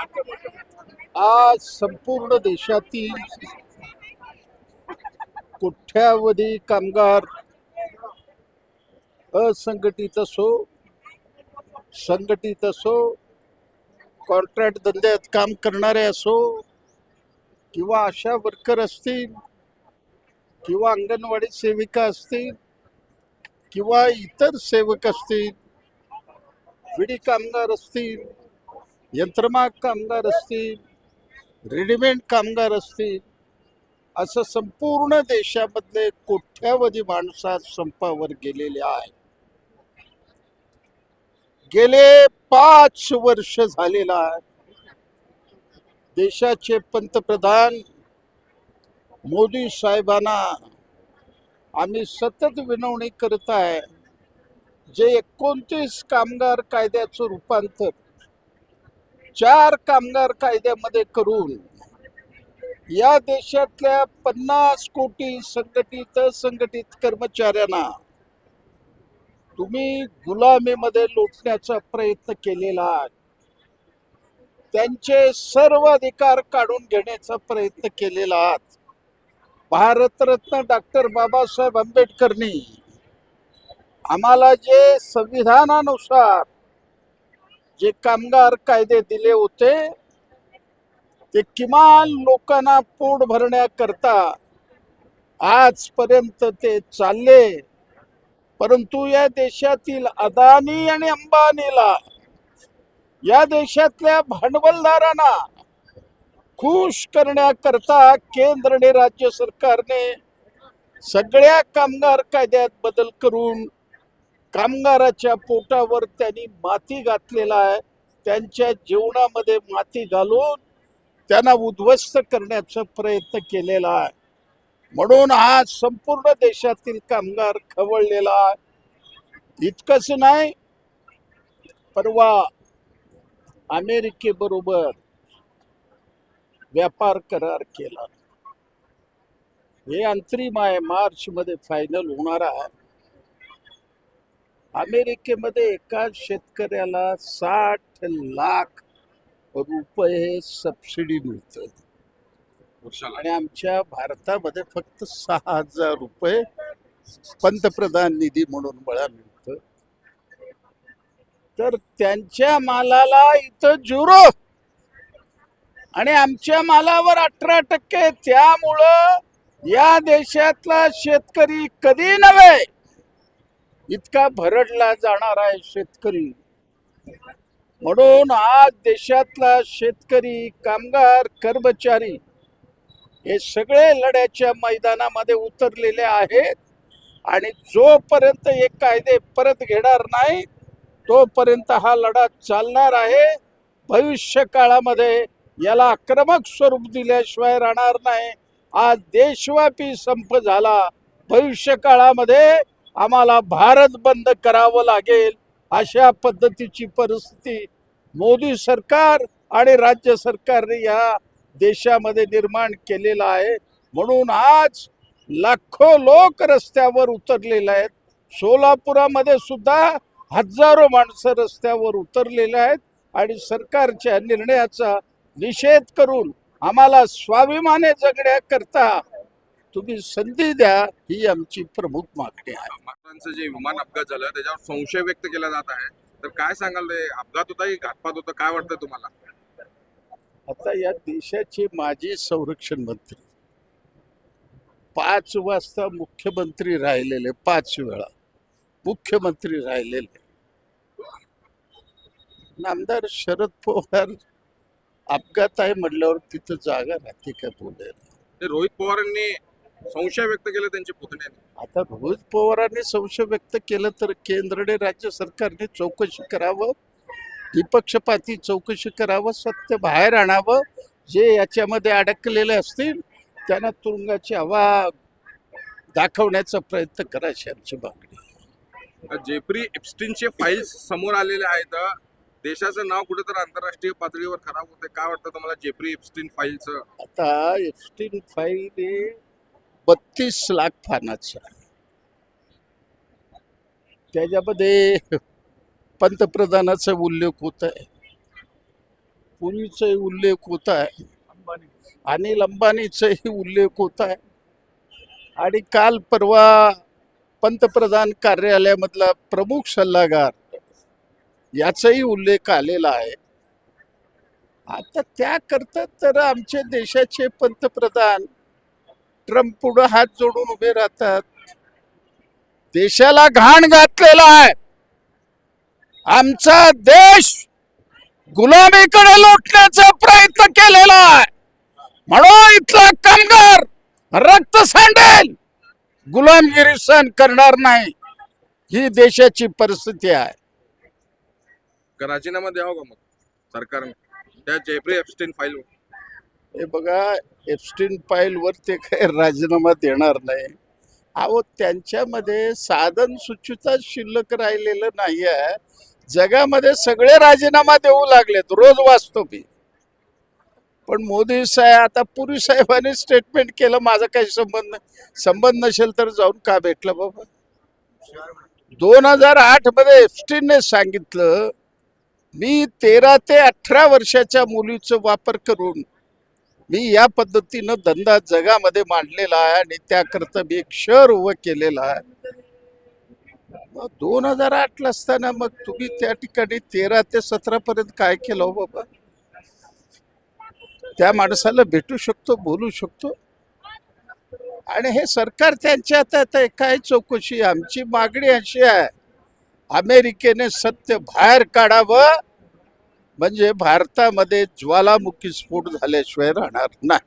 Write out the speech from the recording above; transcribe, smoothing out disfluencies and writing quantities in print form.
आज संपूर्ण देशातील कोट्यावधी कामगार असंघटित असो संघटित असो कॉन्ट्रॅक्ट धंद्यात काम करणारे असो किंवा आशा वर्कर असतील किंवा अंगणवाडी सेविका असतील किंवा इतर सेवक असतील, विडी कामगार असतील, यंत्रमाग कामगार असतील, रेडीमेड कामगार असतील, असं संपूर्ण देशामधले कोट्यावधी माणसं आज संपावर गेलेले आहेत. गेले 5 वर्ष झालेला आहे. देशाचे पंतप्रधान मोदी साहेबांना आम्ही सतत विनवणी करत आहे. जे 29 कामगार कायद्याचं रूपांतर 4 कामगार कायद्यामध्ये करून या देशातल्या 50 कोटी संघटित असंघटित कर्मचाऱ्यांना तुम्ही गुलामीमध्ये लोटण्याचा प्रयत्न केलेला आहे. त्यांचे सर्व अधिकार काढून घेण्याचा प्रयत्न केलेला आहात. भारतरत्न डॉक्टर बाबासाहेब आंबेडकरनी आम्हाला जे संविधानानुसार जे कामगार कायदे दिले होते ते किमान लोकांना पोट भरण्याकरता आजपर्यंत ते चालले. परंतु या देशातील अदानी आणि अंबानीला, या देशातल्या भांडवलदारांना खुश करण्याकरता केंद्र आणि राज्य सरकारने सगळ्या कामगार कायद्यात बदल करून कामगाराच्या पोटावर त्यांनी माती घातलेला आहे. त्यांच्या जीवनामध्ये माती घालून त्यांना उद्ध्वस्त करण्याचा प्रयत्न केलेला आहे. म्हणून आज संपूर्ण देशातील कामगार खवळलेला आहे. इतकंच नाही, परवा अमेरिकेबरोबर व्यापार करार केला. हे अंतरिम आहे, मार्च मध्ये फायनल होणार आहे. अमेरिकेमध्ये एका शेतकऱ्याला 60 लाख रुपये सबसिडी मिळतं आणि आमच्या भारतामध्ये फक्त 6,000 रुपये पंतप्रधान निधी म्हणून मला मिळतं. तर त्यांच्या मालाला इथं 0 आणि आमच्या मालावर 18%. त्यामुळं या देशातला शेतकरी कधी नव्हे इतका भरडला जाणार आहे शेतकरी. म्हणून आज देशातला शेतकरी, कामगार, कर्मचारी हे सगळे लढ्याच्या मैदानामध्ये उतरलेले आहेत. आणि जोपर्यंत हे कायदे परत घेणार नाही तोपर्यंत हा लढा चालणार आहे. भविष्य काळामध्ये याला आक्रमक स्वरूप दिल्याशिवाय राहणार नाही. आज देशव्यापी संप झाला. भविष्य काळामध्ये आम्हाला भारत बंद करावं लागेल. अशा पद्धतीची परिस्थिती मोदी सरकार आणि राज्य सरकारने या देशामध्ये निर्माण केलेला आहे. म्हणून आज लाखो लोक रस्त्यावर उतरलेले आहेत. सोलापुरामध्ये सुद्धा हजारो माणसं रस्त्यावर उतरलेले आहेत आणि सरकारच्या निर्णयाचा निषेध करून आम्हाला स्वाभिमाने जगण्याकरता तुम्ही संधी द्या, ही आमची प्रमुख मागणी आहे. महाराष्ट्राचं जे विमान अपघात झाला त्याच्यावर संशय व्यक्त केला जात आहे, तर काय सांगाल? ते अपघात होता की घातपात होता, काय वाटतं तुम्हाला? आता या देशाचे माजी संरक्षण मंत्री 5 वाजता मुख्यमंत्री राहिलेले, 5 वेळा मुख्यमंत्री राहिलेले नामदार शरद पवार अपघात आहे म्हटल्यावर तिथं जागा राहते का बोलायला? ते रोहित पवारांनी संशय व्यक्त केला त्यांच्या पुतण्याने. आता रोहित पवारांनी संशय व्यक्त केलं तर केंद्र आणि राज्य सरकारने चौकशी करावं, निपक्षपाती चौकशी करावं, सत्य बाहेर आणावं. जे याच्यामध्ये अडकलेले असतील त्यांना तुरुंगाची हवा दाखवण्याचा प्रयत्न करायची आमची मागणी. जेफ्री एप्स्टीनचे फाईल्स समोर आलेले आहेत. देशाचं नाव कुठेतरी आंतरराष्ट्रीय पातळीवर खराब होते. काय वाटतं तुम्हाला जेफ्री एप्स्टीन फाईलचं? आता एप्स्टीन फाईल हे 32 लाख पानाचं आहे. त्याच्यामध्ये पंतप्रधानाचा उल्लेख होत आहे. पुरीचाही उल्लेख होत आहे, अनिल अंबानीचाही उल्लेख होत आहे आणि काल परवा पंतप्रधान कार्यालयामधला प्रमुख सल्लागार याचाही उल्लेख आलेला आहे. आता त्याकरता तर आमच्या देशाचे पंतप्रधान ट्रम्प पुढे हात जोडून उभे राहतात. देशाला घाण घातलेला आहे. आमचा देश गुलामीकडे लोटण्याचा प्रयत्न केलेला आहे. म्हणून इथला कामगार रक्त सांडेल, गुलामगिरी सहन करणार नाही. ही देशाची परिस्थिती आहे. का राजीनामा द्यावा का मग सरकारने त्या जेफ्री एप्स्टीन फाईल? हे बघा, एप्स्टीन फाईलवर ते काही राजीनामा देणार नाही. अहो, त्यांच्यामध्ये साधन सुचिता शिल्लक राहिलेलं नाही आहे. जगामध्ये सगळे राजीनामा देऊ लागलेत, रोज वाचतो मी. पण मोदी साहेब, आता पुरी साहेबांनी स्टेटमेंट केलं, माझा काही संबंध नसेल तर जाऊन का भेटलं बाबा. 2008 मध्ये एप्स्टीनने सांगितलं, मी 13 ते 18 वर्षाच्या मुलीचा वापर करून मी या पद्धतीनं धंदा जगामध्ये मांडलेला आहे आणि त्याकरता मी एक शहर उभं केलेलं आहे. 2008 असताना मग तुम्ही त्या ठिकाणी 13 ते 17 पर्यंत काय केलं हो बाबा. त्या माणसाला भेटू शकतो, बोलू शकतो. आणि हे सरकार त्यांच्या हातात आहे. काय चौकशी? आमची मागणी अशी आहे, अमेरिकेने सत्य बाहेर काढावं, म्हणजे भारतामध्ये ज्वालामुखी स्फोट झाल्याशिवाय राहणार नाही.